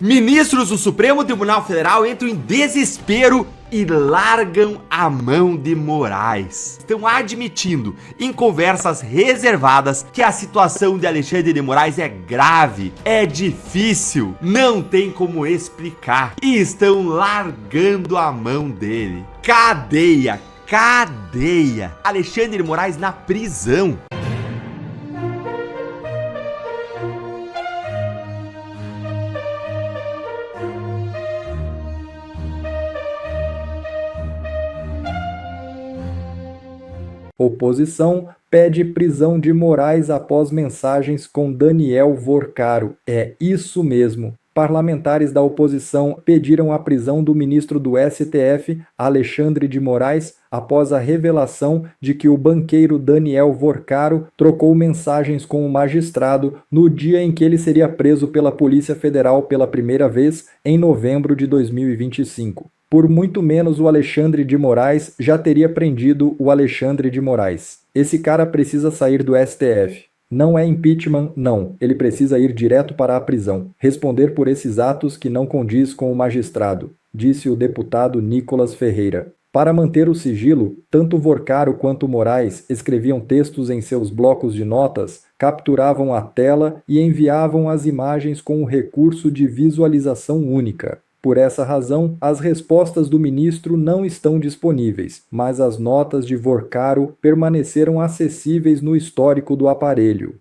Ministros do Supremo Tribunal Federal entram em desespero e largam a mão de Moraes. Estão admitindo em conversas reservadas que a situação de Alexandre de Moraes é grave, é difícil, não tem como explicar e estão largando a mão dele. Cadeia, cadeia. Alexandre de Moraes na prisão. Oposição pede prisão de Moraes após mensagens com Daniel Vorcaro. É isso mesmo. Parlamentares da oposição pediram a prisão do ministro do STF, Alexandre de Moraes, após a revelação de que o banqueiro Daniel Vorcaro trocou mensagens com o magistrado no dia em que ele seria preso pela Polícia Federal pela primeira vez, em novembro de 2025. Por muito menos o Alexandre de Moraes já teria prendido o Alexandre de Moraes. Esse cara precisa sair do STF. Não é impeachment, não. Ele precisa ir direto para a prisão. Responder por esses atos que não condiz com o magistrado, disse o deputado Nicolas Ferreira. Para manter o sigilo, tanto Vorcaro quanto Moraes escreviam textos em seus blocos de notas, capturavam a tela e enviavam as imagens com o recurso de visualização única. Por essa razão, as respostas do ministro não estão disponíveis, mas as notas de Vorcaro permaneceram acessíveis no histórico do aparelho.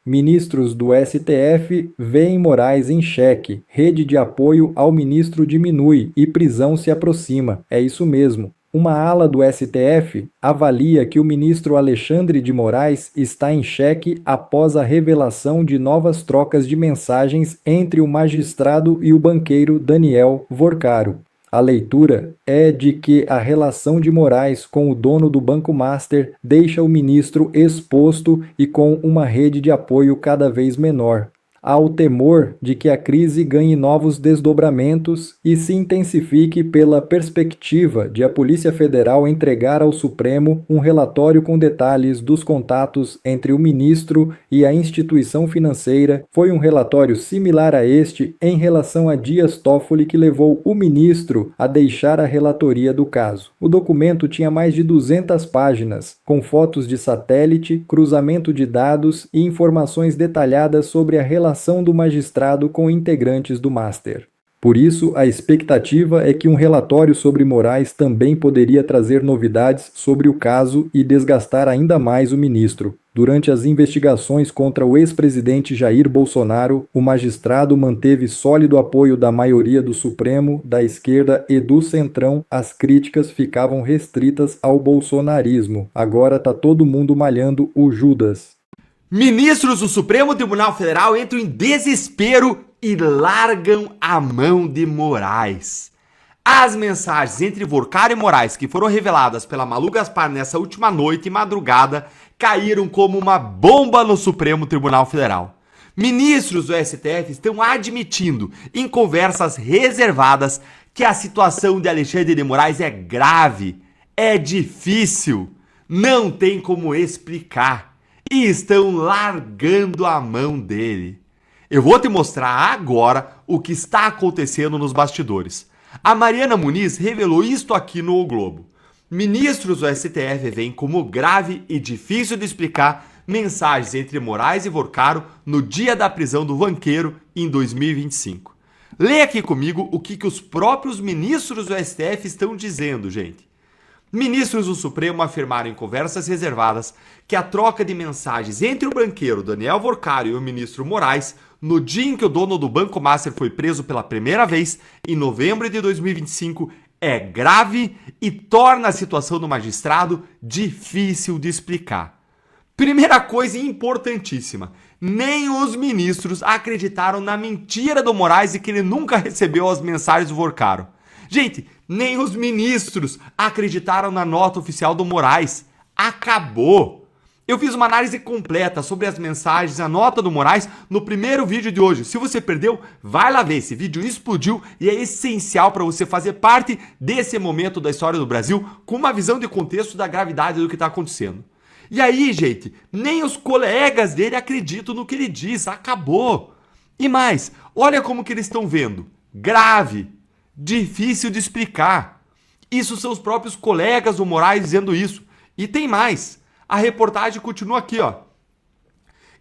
Ministros do STF veem Moraes em xeque. Rede de apoio ao ministro diminui e prisão se aproxima. É isso mesmo. Uma ala do STF avalia que o ministro Alexandre de Moraes está em xeque após a revelação de novas trocas de mensagens entre o magistrado e o banqueiro Daniel Vorcaro. A leitura é de que a relação de Moraes com o dono do Banco Master deixa o ministro exposto e com uma rede de apoio cada vez menor. Há o temor de que a crise ganhe novos desdobramentos e se intensifique pela perspectiva de a Polícia Federal entregar ao Supremo um relatório com detalhes dos contatos entre o ministro e a instituição financeira. Foi um relatório similar a este em relação a Dias Toffoli que levou o ministro a deixar a relatoria do caso. O documento tinha mais de 200 páginas, com fotos de satélite, cruzamento de dados e informações detalhadas sobre a relação do magistrado com integrantes do Master. Por isso, a expectativa é que um relatório sobre Moraes também poderia trazer novidades sobre o caso e desgastar ainda mais o ministro. Durante as investigações contra o ex-presidente Jair Bolsonaro, o magistrado manteve sólido apoio da maioria do Supremo, da esquerda e do Centrão. As críticas ficavam restritas ao bolsonarismo. Agora tá todo mundo malhando o Judas. Ministros do Supremo Tribunal Federal entram em desespero e largam a mão de Moraes. As mensagens entre Vorcaro e Moraes que foram reveladas pela Malu Gaspar nessa última noite e madrugada caíram como uma bomba no Supremo Tribunal Federal. Ministros do STF estão admitindo em conversas reservadas que a situação de Alexandre de Moraes é grave, é difícil, não tem como explicar. E estão largando a mão dele. Eu vou te mostrar agora o que está acontecendo nos bastidores. A Mariana Muniz revelou isto aqui no O Globo. Ministros do STF veem como grave e difícil de explicar mensagens entre Moraes e Vorcaro no dia da prisão do banqueiro em 2025. Leia aqui comigo o que os próprios ministros do STF estão dizendo, gente. Ministros do Supremo afirmaram em conversas reservadas que a troca de mensagens entre o banqueiro Daniel Vorcaro e o ministro Moraes, no dia em que o dono do Banco Master foi preso pela primeira vez, em novembro de 2025, é grave e torna a situação do magistrado difícil de explicar. Primeira coisa importantíssima, nem os ministros acreditaram na mentira do Moraes e que ele nunca recebeu as mensagens do Vorcaro. Gente, nem os ministros acreditaram na nota oficial do Moraes. Acabou! Eu fiz uma análise completa sobre as mensagens, a nota do Moraes no primeiro vídeo de hoje. Se você perdeu, vai lá ver. Esse vídeo explodiu e é essencial para você fazer parte desse momento da história do Brasil com uma visão de contexto da gravidade do que está acontecendo. E aí, gente, nem os colegas dele acreditam no que ele diz. Acabou! E mais, olha como que eles estão vendo. Grave, difícil de explicar. Isso são os próprios colegas do Moraes dizendo isso. E tem mais. A reportagem continua aqui, ó.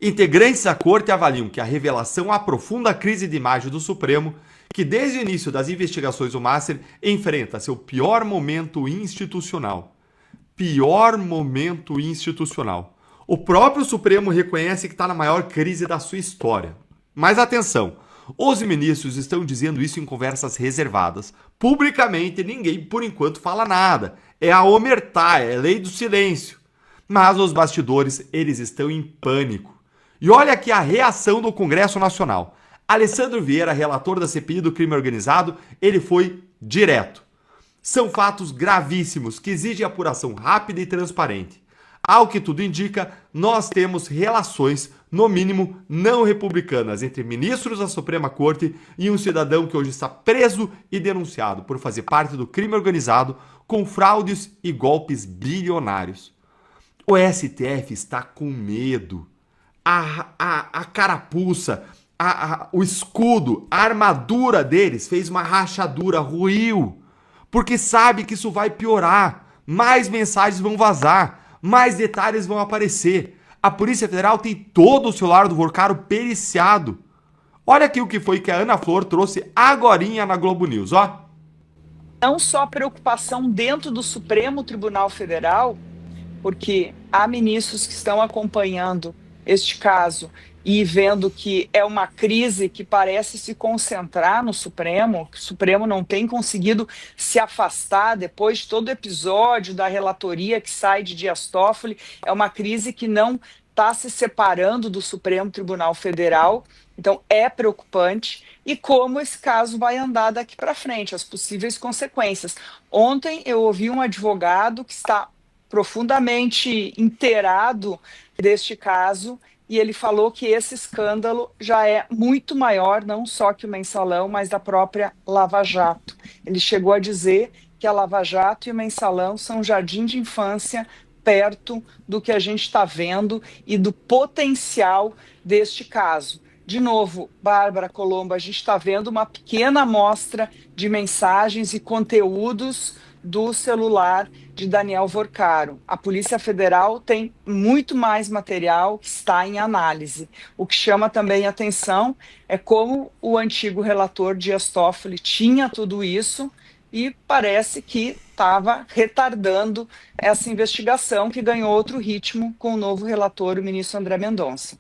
Integrantes da corte avaliam que a revelação aprofunda a crise de imagem do Supremo, que desde o início das investigações do Master enfrenta seu pior momento institucional. Pior momento institucional. O próprio Supremo reconhece que está na maior crise da sua história. Mas atenção, os ministros estão dizendo isso em conversas reservadas. Publicamente, ninguém, por enquanto, fala nada. É a omertá, é a lei do silêncio. Mas os bastidores, eles estão em pânico. E olha aqui a reação do Congresso Nacional. Alessandro Vieira, relator da CPI do crime organizado, ele foi direto. São fatos gravíssimos que exigem apuração rápida e transparente. Ao que tudo indica, nós temos relações, no mínimo, não republicanas entre ministros da Suprema Corte e um cidadão que hoje está preso e denunciado por fazer parte do crime organizado com fraudes e golpes bilionários. O STF está com medo. A carapuça, o escudo, a armadura deles fez uma rachadura, ruiu. Porque sabe que isso vai piorar. Mais mensagens vão vazar. Mais detalhes vão aparecer. A Polícia Federal tem todo o celular do Vorcaro periciado. Olha aqui o que foi que a Ana Flor trouxe agorinha na Globo News, ó. Não só preocupação dentro do Supremo Tribunal Federal, porque há ministros que estão acompanhando este caso e vendo que é uma crise que parece se concentrar no Supremo, que o Supremo não tem conseguido se afastar depois de todo o episódio da relatoria que sai de Dias Toffoli, é uma crise que não está se separando do Supremo Tribunal Federal, então é preocupante. E como esse caso vai andar daqui para frente, as possíveis consequências. Ontem eu ouvi um advogado que está profundamente inteirado deste caso, e ele falou que esse escândalo já é muito maior, não só que o Mensalão, mas da própria Lava Jato. Ele chegou a dizer que a Lava Jato e o Mensalão são um jardim de infância perto do que a gente está vendo e do potencial deste caso. De novo, Bárbara Colombo, a gente está vendo uma pequena amostra de mensagens e conteúdos do celular de Daniel Vorcaro. A Polícia Federal tem muito mais material que está em análise. O que chama também atenção é como o antigo relator Dias Toffoli tinha tudo isso e parece que estava retardando essa investigação que ganhou outro ritmo com o novo relator, o ministro André Mendonça.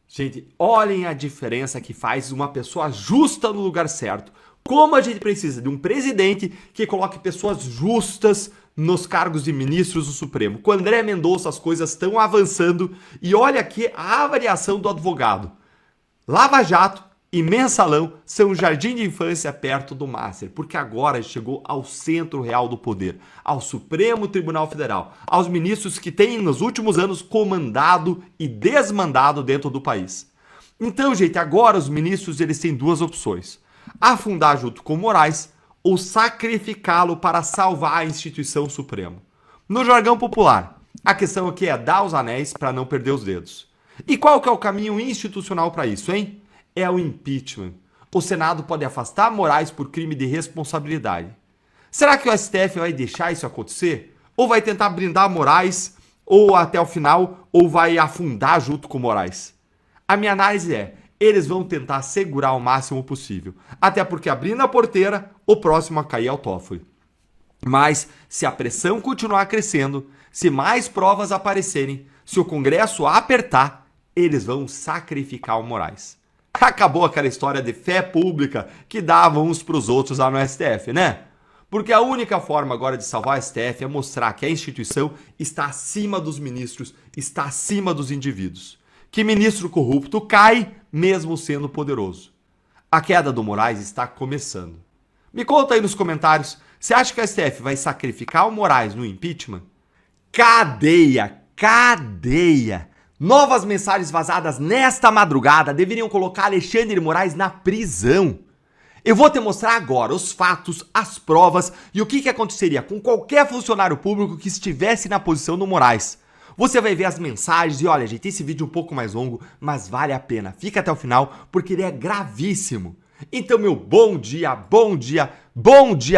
Gente, olhem a diferença que faz uma pessoa justa no lugar certo. Como a gente precisa de um presidente que coloque pessoas justas nos cargos de ministros do Supremo. Com André Mendonça as coisas estão avançando e olha aqui a avaliação do advogado. Lava Jato e Mensalão são um jardim de infância perto do Master, porque agora chegou ao centro real do poder, ao Supremo Tribunal Federal, aos ministros que têm nos últimos anos comandado e desmandado dentro do país. Então, gente, agora os ministros eles têm duas opções: afundar junto com Moraes ou sacrificá-lo para salvar a instituição Supremo. No jargão popular, a questão aqui é dar os anéis para não perder os dedos. E qual que é o caminho institucional para isso, hein? É o impeachment. O Senado pode afastar Moraes por crime de responsabilidade. Será que o STF vai deixar isso acontecer? Ou vai tentar blindar Moraes, ou até o final, ou vai afundar junto com Moraes? A minha análise é: eles vão tentar segurar o máximo possível. Até porque, abrindo a porteira, o próximo a cair é o Toffoli. Mas, se a pressão continuar crescendo, se mais provas aparecerem, se o Congresso apertar, eles vão sacrificar o Moraes. Acabou aquela história de fé pública que davam uns para os outros lá no STF, né? Porque a única forma agora de salvar o STF é mostrar que a instituição está acima dos ministros, está acima dos indivíduos. Que ministro corrupto cai mesmo sendo poderoso. A queda do Moraes está começando. Me conta aí nos comentários, você acha que o STF vai sacrificar o Moraes no impeachment? Cadeia! Cadeia! Novas mensagens vazadas nesta madrugada deveriam colocar Alexandre de Moraes na prisão. Eu vou te mostrar agora os fatos, as provas e o que aconteceria com qualquer funcionário público que estivesse na posição do Moraes. Você vai ver as mensagens e olha, gente, esse vídeo é um pouco mais longo, mas vale a pena. Fica até o final porque ele é gravíssimo. Então, meu bom dia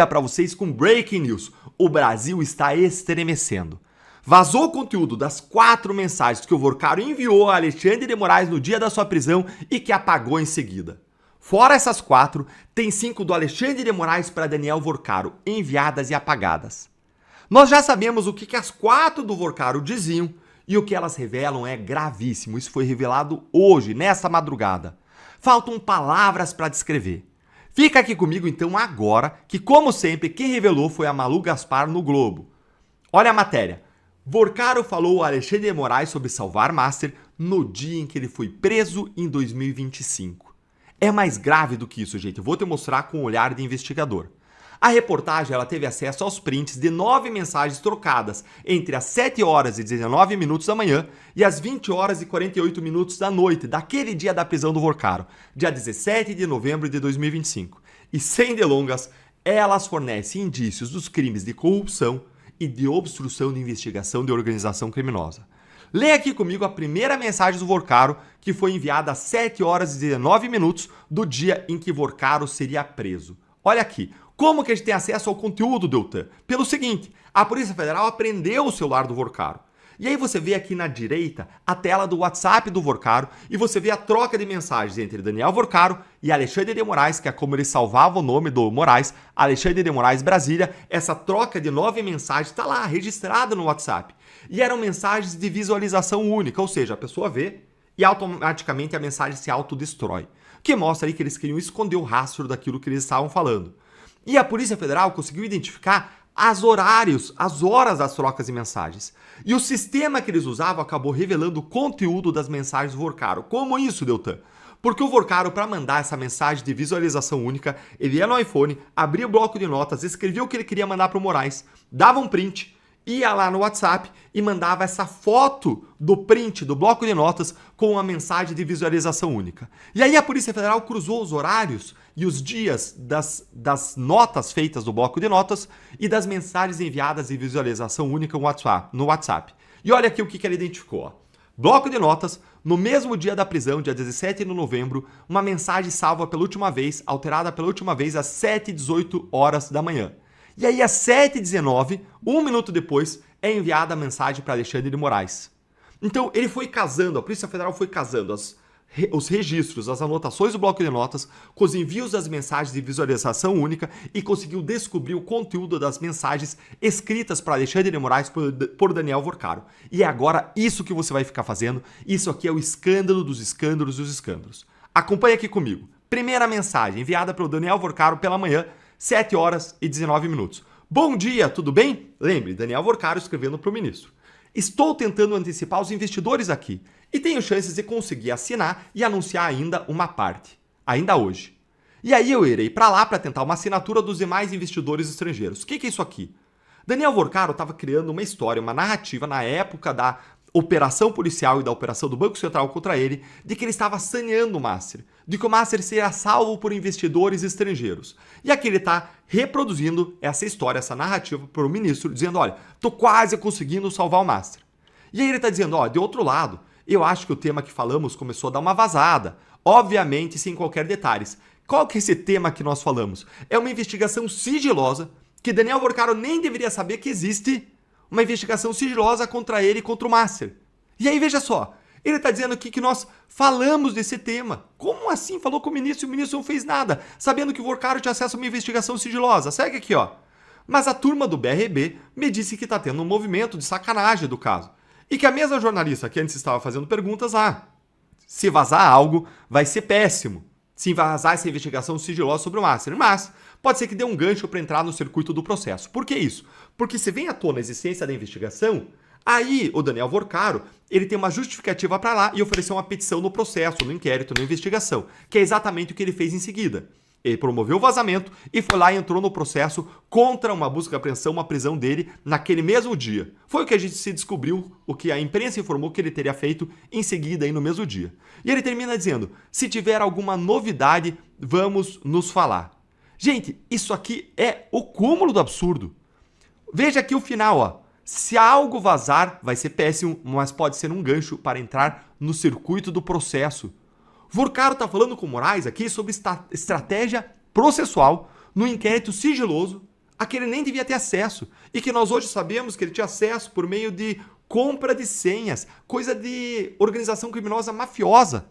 para vocês com Breaking News. O Brasil está estremecendo. Vazou o conteúdo das 4 mensagens que o Vorcaro enviou a Alexandre de Moraes no dia da sua prisão e que apagou em seguida. Fora essas 4, tem 5 do Alexandre de Moraes para Daniel Vorcaro, enviadas e apagadas. Nós já sabemos o que as 4 do Vorcaro diziam e o que elas revelam é gravíssimo. Isso foi revelado hoje, nesta madrugada. Faltam palavras para descrever. Fica aqui comigo então agora, que como sempre, quem revelou foi a Malu Gaspar no Globo. Olha a matéria. Vorcaro falou a Alexandre de Moraes sobre salvar Master no dia em que ele foi preso em 2025. É mais grave do que isso, gente. Eu vou te mostrar com o olhar de investigador. A reportagem ela teve acesso aos prints de 9 mensagens trocadas entre as 7 horas e 19 minutos da manhã e as 20 horas e 48 minutos da noite daquele dia da prisão do Vorcaro, dia 17 de novembro de 2025. E sem delongas, elas fornecem indícios dos crimes de corrupção e de obstrução de investigação de organização criminosa. Leia aqui comigo a primeira mensagem do Vorcaro, que foi enviada às 7 horas e 19 minutos do dia em que Vorcaro seria preso. Olha aqui, como que a gente tem acesso ao conteúdo, Deltan? Pelo seguinte, a Polícia Federal apreendeu o celular do Vorcaro. E aí você vê aqui na direita a tela do WhatsApp do Vorcaro e você vê a troca de mensagens entre Daniel Vorcaro e Alexandre de Moraes, que é como ele salvava o nome do Moraes, Alexandre de Moraes Brasília. Essa troca de 9 mensagens está lá, registrada no WhatsApp. E eram mensagens de visualização única, ou seja, a pessoa vê e automaticamente a mensagem se autodestrói. O que mostra aí que eles queriam esconder o rastro daquilo que eles estavam falando. E a Polícia Federal conseguiu identificar as horas das trocas de mensagens. E o sistema que eles usavam acabou revelando o conteúdo das mensagens do Vorcaro. Como isso, Deltan? Porque o Vorcaro, para mandar essa mensagem de visualização única, ele ia no iPhone, abria o bloco de notas, escrevia o que ele queria mandar para o Moraes, dava um print, ia lá no WhatsApp e mandava essa foto do print do bloco de notas com uma mensagem de visualização única. E aí a Polícia Federal cruzou os horários e os dias das notas feitas do bloco de notas e das mensagens enviadas de visualização única no WhatsApp. E olha aqui o que ela identificou. Ó. Bloco de notas, no mesmo dia da prisão, dia 17 de novembro, uma mensagem salva pela última vez, alterada pela última vez às 7h18 horas da manhã. E aí, às 7h19, um minuto depois, é enviada a mensagem para Alexandre de Moraes. Então, ele foi casando, a Polícia Federal foi casando os registros, as anotações do bloco de notas com os envios das mensagens de visualização única e conseguiu descobrir o conteúdo das mensagens escritas para Alexandre de Moraes por Daniel Vorcaro. E é agora isso que você vai ficar fazendo. Isso aqui é o escândalo dos escândalos dos escândalos. Acompanhe aqui comigo. Primeira mensagem enviada pelo Daniel Vorcaro pela manhã, 7 horas e 19 minutos. Bom dia, tudo bem? Lembre, Daniel Vorcaro escrevendo para o ministro. Estou tentando antecipar os investidores aqui e tenho chances de conseguir assinar e anunciar ainda uma parte, ainda hoje. E aí eu irei para lá para tentar uma assinatura dos demais investidores estrangeiros. O que é isso aqui? Daniel Vorcaro estava criando uma história, uma narrativa na época da operação policial e da operação do Banco Central contra ele, de que ele estava saneando o Master, de que o Master seria salvo por investidores estrangeiros. E aqui ele está reproduzindo essa história, essa narrativa para o ministro, dizendo, olha, estou quase conseguindo salvar o Master. E aí ele está dizendo, ó, de outro lado, eu acho que o tema que falamos começou a dar uma vazada, obviamente sem qualquer detalhes. Qual que é esse tema que nós falamos? É uma investigação sigilosa, que Daniel Vorcaro nem deveria saber que existe uma investigação sigilosa contra ele e contra o Master. E aí, veja só, ele está dizendo aqui que nós falamos desse tema. Como assim? Falou com o ministro e o ministro não fez nada, sabendo que o Vorcaro tinha acesso a uma investigação sigilosa. Segue aqui, ó. Mas a turma do BRB me disse que está tendo um movimento de sacanagem do caso. E que a mesma jornalista que antes estava fazendo perguntas, se vazar algo, vai ser péssimo. Se vazar essa investigação sigilosa sobre o Master. Mas pode ser que dê um gancho para entrar no circuito do processo. Por que isso? Porque se vem à tona a existência da investigação, aí o Daniel Vorcaro, ele tem uma justificativa para lá e ofereceu uma petição no processo, no inquérito, na investigação, que é exatamente o que ele fez em seguida. Ele promoveu o vazamento e foi lá e entrou no processo contra uma busca e apreensão, uma prisão dele naquele mesmo dia. Foi o que a gente se descobriu, o que a imprensa informou que ele teria feito em seguida aí no mesmo dia. E ele termina dizendo, se tiver alguma novidade, vamos nos falar. Gente, isso aqui é o cúmulo do absurdo. Veja aqui o final, ó. Se algo vazar, vai ser péssimo, mas pode ser um gancho para entrar no circuito do processo. Vorcaro está falando com Moraes aqui sobre estratégia processual no inquérito sigiloso a que ele nem devia ter acesso e que nós hoje sabemos que ele tinha acesso por meio de compra de senhas, coisa de organização criminosa mafiosa.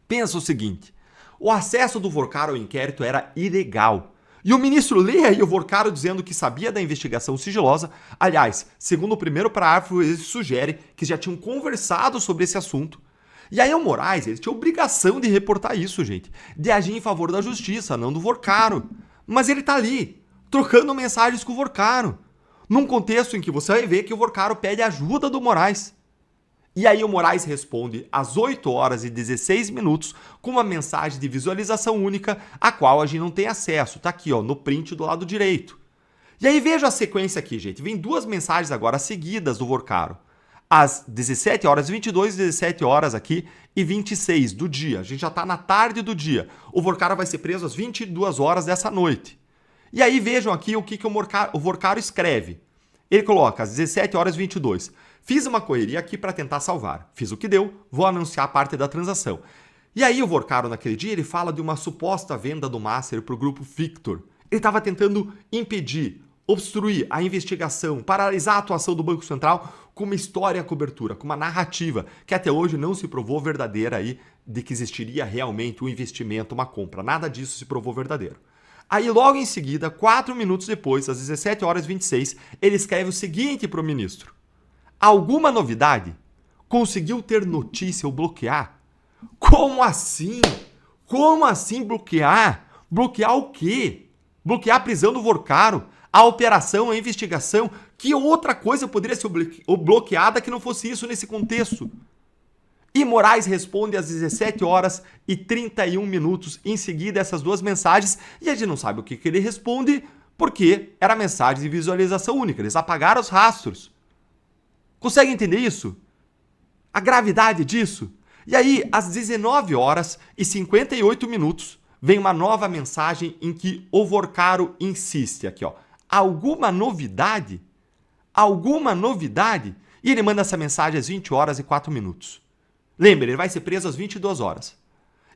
Pensa o seguinte, o acesso do Vorcaro ao inquérito era ilegal. E o ministro lê aí o Vorcaro dizendo que sabia da investigação sigilosa. Aliás, segundo o primeiro parágrafo, ele sugere que já tinham conversado sobre esse assunto. E aí o Moraes, ele tinha obrigação de reportar isso, gente. De agir em favor da justiça, não do Vorcaro. Mas ele tá ali, trocando mensagens com o Vorcaro. Num contexto em que você vai ver que o Vorcaro pede ajuda do Moraes. E aí o Moraes responde às 8 horas e 16 minutos com uma mensagem de visualização única, a qual a gente não tem acesso. Tá aqui, ó, no print do lado direito. E aí veja a sequência aqui, gente. Vem duas mensagens agora seguidas do Vorcaro. Às 17 horas e 22, 17 horas aqui e 26 do dia. A gente já tá na tarde do dia. O Vorcaro vai ser preso às 22 horas dessa noite. E aí vejam aqui o que o Vorcaro escreve. Ele coloca às 17 horas e 22. Fiz uma correria aqui para tentar salvar. Fiz o que deu, vou anunciar parte da transação. E aí o Vorcaro naquele dia ele fala de uma suposta venda do Master para o grupo Victor. Ele estava tentando impedir, obstruir a investigação, paralisar a atuação do Banco Central com uma história à cobertura, com uma narrativa que até hoje não se provou verdadeira aí de que existiria realmente um investimento, uma compra. Nada disso se provou verdadeiro. Aí logo em seguida, 4 minutos depois, às 17 horas e 26, ele escreve o seguinte para o ministro. Alguma novidade? Conseguiu ter notícia ou bloquear? Como assim? Como assim bloquear? Bloquear o quê? Bloquear a prisão do Vorcaro? A operação, a investigação? Que outra coisa poderia ser bloqueada que não fosse isso nesse contexto? E Moraes responde às 17 horas e 31 minutos em seguida essas duas mensagens e a gente não sabe o que ele responde porque era mensagem de visualização única. Eles apagaram os rastros. Consegue entender isso? A gravidade disso? E aí, às 19 horas e 58 minutos, vem uma nova mensagem em que o Vorcaro insiste aqui, ó. Alguma novidade? Alguma novidade? E ele manda essa mensagem às 20 horas e 4 minutos. Lembra, ele vai ser preso às 22 horas.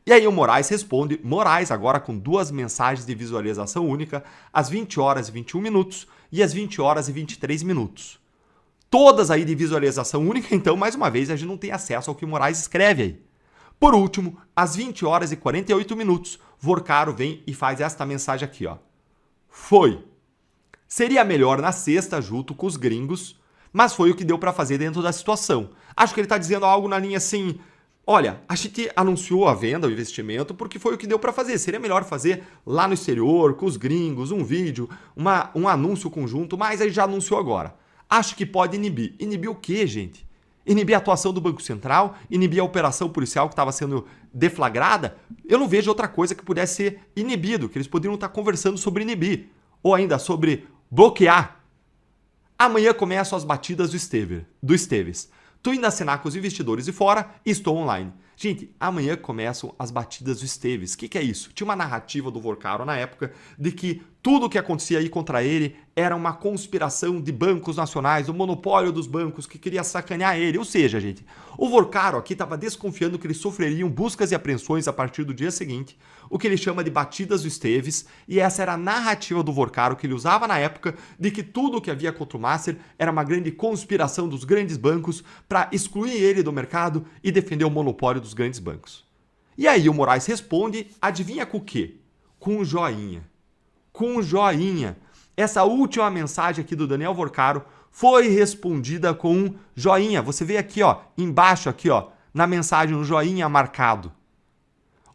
E aí o Moraes responde, Moraes agora com duas mensagens de visualização única, às 20 horas e 21 minutos e às 20 horas e 23 minutos. Todas aí de visualização única, então, mais uma vez, a gente não tem acesso ao que o Moraes escreve aí. Por último, às 20 horas e 48 minutos, Vorcaro vem e faz esta mensagem aqui, ó. Foi. Seria melhor na sexta junto com os gringos, mas foi o que deu para fazer dentro da situação. Acho que ele tá dizendo algo na linha assim, olha, a gente anunciou a venda, o investimento, porque foi o que deu para fazer. Seria melhor fazer lá no exterior, com os gringos, um vídeo, um anúncio conjunto, mas aí já anunciou agora. Acho que pode inibir. Inibir o quê, gente? Inibir a atuação do Banco Central? Inibir a operação policial que estava sendo deflagrada? Eu não vejo outra coisa que pudesse ser inibido, que eles poderiam estar conversando sobre inibir. Ou ainda sobre bloquear. Amanhã começam as batidas do Esteves. Tô indo assinar com os investidores de fora e estou online. Gente, amanhã começam as batidas do Esteves. O que é isso? Tinha uma narrativa do Vorcaro na época de que tudo o que acontecia aí contra ele era uma conspiração de bancos nacionais, do monopólio dos bancos que queria sacanear ele. Ou seja, gente, o Vorcaro aqui estava desconfiando que eles sofreriam buscas e apreensões a partir do dia seguinte, o que ele chama de batidas do Esteves, e essa era a narrativa do Vorcaro que ele usava na época de que tudo o que havia contra o Master era uma grande conspiração dos grandes bancos para excluir ele do mercado e defender o monopólio dos grandes bancos. E aí o Moraes responde, adivinha com o quê? Com um joinha. Com um joinha. Essa última mensagem aqui do Daniel Vorcaro foi respondida com um joinha. Você vê aqui, ó, embaixo aqui, ó, na mensagem um joinha marcado.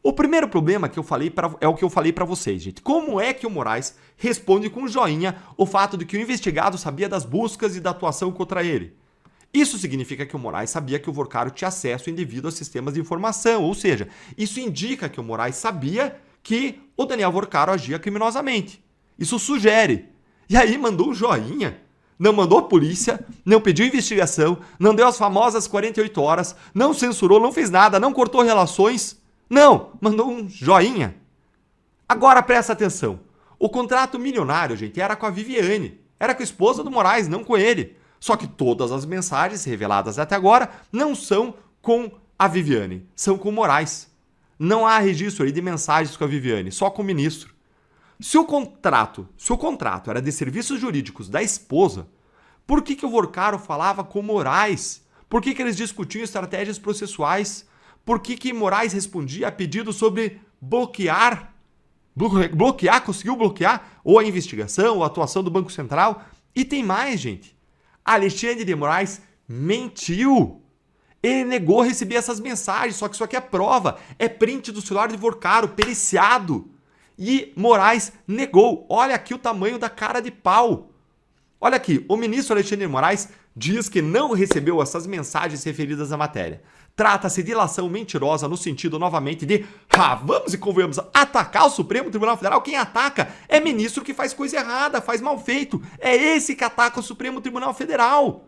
O primeiro problema que eu falei é o que eu falei para vocês, gente. Como é que o Moraes responde com um joinha o fato de que o investigado sabia das buscas e da atuação contra ele? Isso significa que o Moraes sabia que o Vorcaro tinha acesso indevido a sistemas de informação, ou seja, isso indica que o Moraes sabia que o Daniel Vorcaro agia criminosamente. Isso sugere. E aí mandou um joinha, não mandou a polícia, não pediu investigação, não deu as famosas 48 horas, não censurou, não fez nada, não cortou relações. Não, mandou um joinha. Agora presta atenção. O contrato milionário, gente, era com a Viviane. Era com a esposa do Moraes, não com ele. Só que todas as mensagens reveladas até agora não são com a Viviane, são com Moraes. Não há registro aí de mensagens com a Viviane, só com o ministro. Se o contrato era de serviços jurídicos da esposa, por que o Vorcaro falava com Moraes? Por que eles discutiam estratégias processuais? Por que Moraes respondia a pedido sobre bloquear, conseguiu bloquear ou a investigação, ou a atuação do Banco Central? E tem mais, gente. Alexandre de Moraes mentiu. Ele negou receber essas mensagens, só que isso aqui é prova. É print do celular de Vorcaro, periciado. E Moraes negou. Olha aqui o tamanho da cara de pau. Olha aqui, o ministro Alexandre de Moraes diz que não recebeu essas mensagens referidas à matéria. Trata-se de ilação mentirosa no sentido, novamente, de vamos e convenhamos, atacar o Supremo Tribunal Federal. Quem ataca é ministro que faz coisa errada, faz mal feito. É esse que ataca o Supremo Tribunal Federal.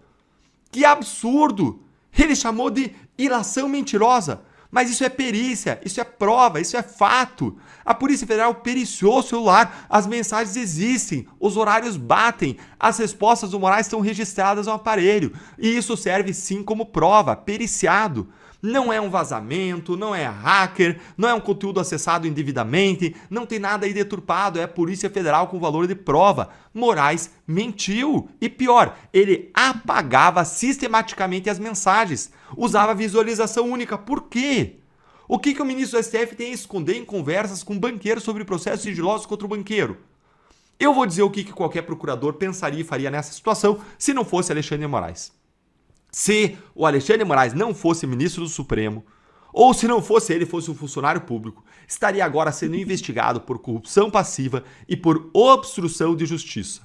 Que absurdo! Ele chamou de ilação mentirosa. Mas isso é perícia, isso é prova, isso é fato. A Polícia Federal periciou o celular, as mensagens existem, os horários batem, as respostas do Moraes estão registradas no aparelho. E isso serve sim como prova, periciado. Não é um vazamento, não é hacker, não é um conteúdo acessado indevidamente, não tem nada aí deturpado, é a Polícia Federal com valor de prova. Moraes mentiu. E pior, ele apagava sistematicamente as mensagens, usava visualização única. Por quê? O que o ministro do STF tem a esconder em conversas com banqueiros sobre processos sigilosos contra o banqueiro? Eu vou dizer o que qualquer procurador pensaria e faria nessa situação se não fosse Alexandre de Moraes. Se o Alexandre de Moraes não fosse ministro do Supremo, ou se não fosse ele, fosse um funcionário público, estaria agora sendo investigado por corrupção passiva e por obstrução de justiça.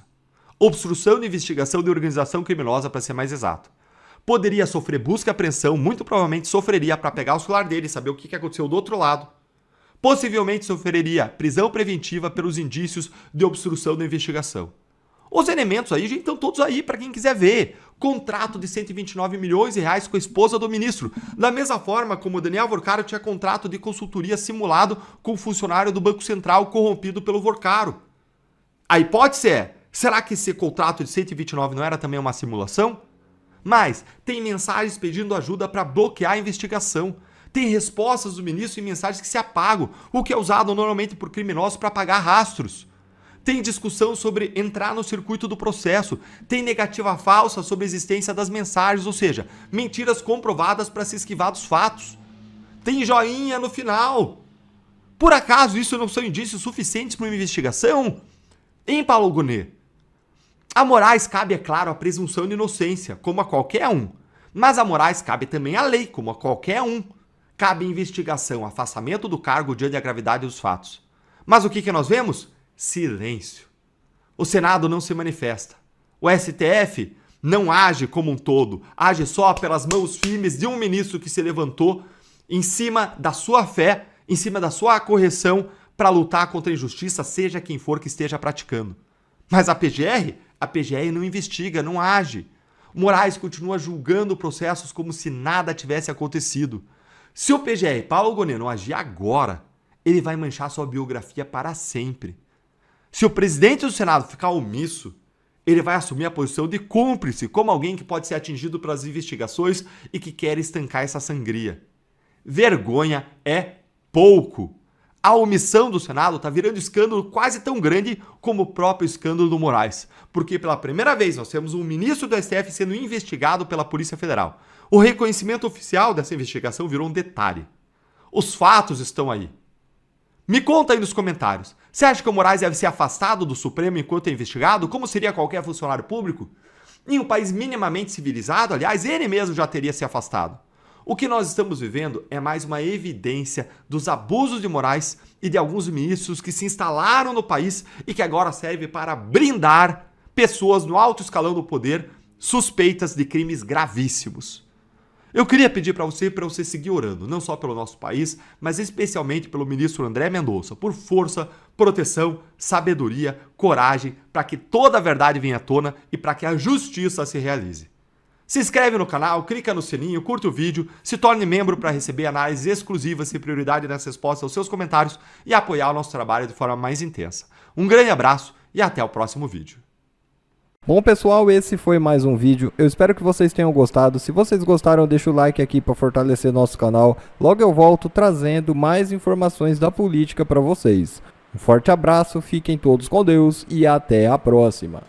Obstrução de investigação de organização criminosa, para ser mais exato. Poderia sofrer busca e apreensão, muito provavelmente sofreria para pegar o celular dele e saber o que aconteceu do outro lado. Possivelmente sofreria prisão preventiva pelos indícios de obstrução da investigação. Os elementos aí, gente, estão todos aí para quem quiser ver. Contrato de 129 milhões de reais com a esposa do ministro. Da mesma forma como o Daniel Vorcaro tinha contrato de consultoria simulado com o funcionário do Banco Central corrompido pelo Vorcaro. A hipótese é, será que esse contrato de 129 não era também uma simulação? Mas tem mensagens pedindo ajuda para bloquear a investigação. Tem respostas do ministro em mensagens que se apagam, o que é usado normalmente por criminosos para apagar rastros. Tem discussão sobre entrar no circuito do processo. Tem negativa falsa sobre a existência das mensagens, ou seja, mentiras comprovadas para se esquivar dos fatos. Tem joinha no final. Por acaso isso não são indícios suficientes para uma investigação? Em Paulo Gonet, a Moraes cabe, é claro, a presunção de inocência, como a qualquer um. Mas a Moraes cabe também a lei, como a qualquer um. Cabe investigação, afastamento do cargo diante da gravidade dos fatos. Mas o que nós vemos? Silêncio. O Senado não se manifesta. O STF não age como um todo, age só pelas mãos firmes de um ministro que se levantou em cima da sua fé, em cima da sua correção para lutar contra a injustiça, seja quem for que esteja praticando. Mas a PGR não investiga, não age. Moraes continua julgando processos como se nada tivesse acontecido. Se o PGR, Paulo Gonet, não agir agora, ele vai manchar sua biografia para sempre. Se o presidente do Senado ficar omisso, ele vai assumir a posição de cúmplice, como alguém que pode ser atingido pelas investigações e que quer estancar essa sangria. Vergonha é pouco. A omissão do Senado está virando escândalo quase tão grande como o próprio escândalo do Moraes, porque pela primeira vez nós temos um ministro do STF sendo investigado pela Polícia Federal. O reconhecimento oficial dessa investigação virou um detalhe. Os fatos estão aí. Me conta aí nos comentários. Você acha que o Moraes deve ser afastado do Supremo enquanto é investigado? Como seria qualquer funcionário público? Em um país minimamente civilizado, aliás, ele mesmo já teria se afastado. O que nós estamos vivendo é mais uma evidência dos abusos de Moraes e de alguns ministros que se instalaram no país e que agora serve para brindar pessoas no alto escalão do poder suspeitas de crimes gravíssimos. Eu queria pedir para você seguir orando, não só pelo nosso país, mas especialmente pelo ministro André Mendonça, por força, proteção, sabedoria, coragem, para que toda a verdade venha à tona e para que a justiça se realize. Se inscreve no canal, clica no sininho, curte o vídeo, se torne membro para receber análises exclusivas e prioridade nas respostas aos seus comentários e apoiar o nosso trabalho de forma mais intensa. Um grande abraço e até o próximo vídeo. Bom pessoal, esse foi mais um vídeo, eu espero que vocês tenham gostado. Se vocês gostaram, deixa o like aqui para fortalecer nosso canal. Logo eu volto trazendo mais informações da política para vocês. Um forte abraço, fiquem todos com Deus e até a próxima.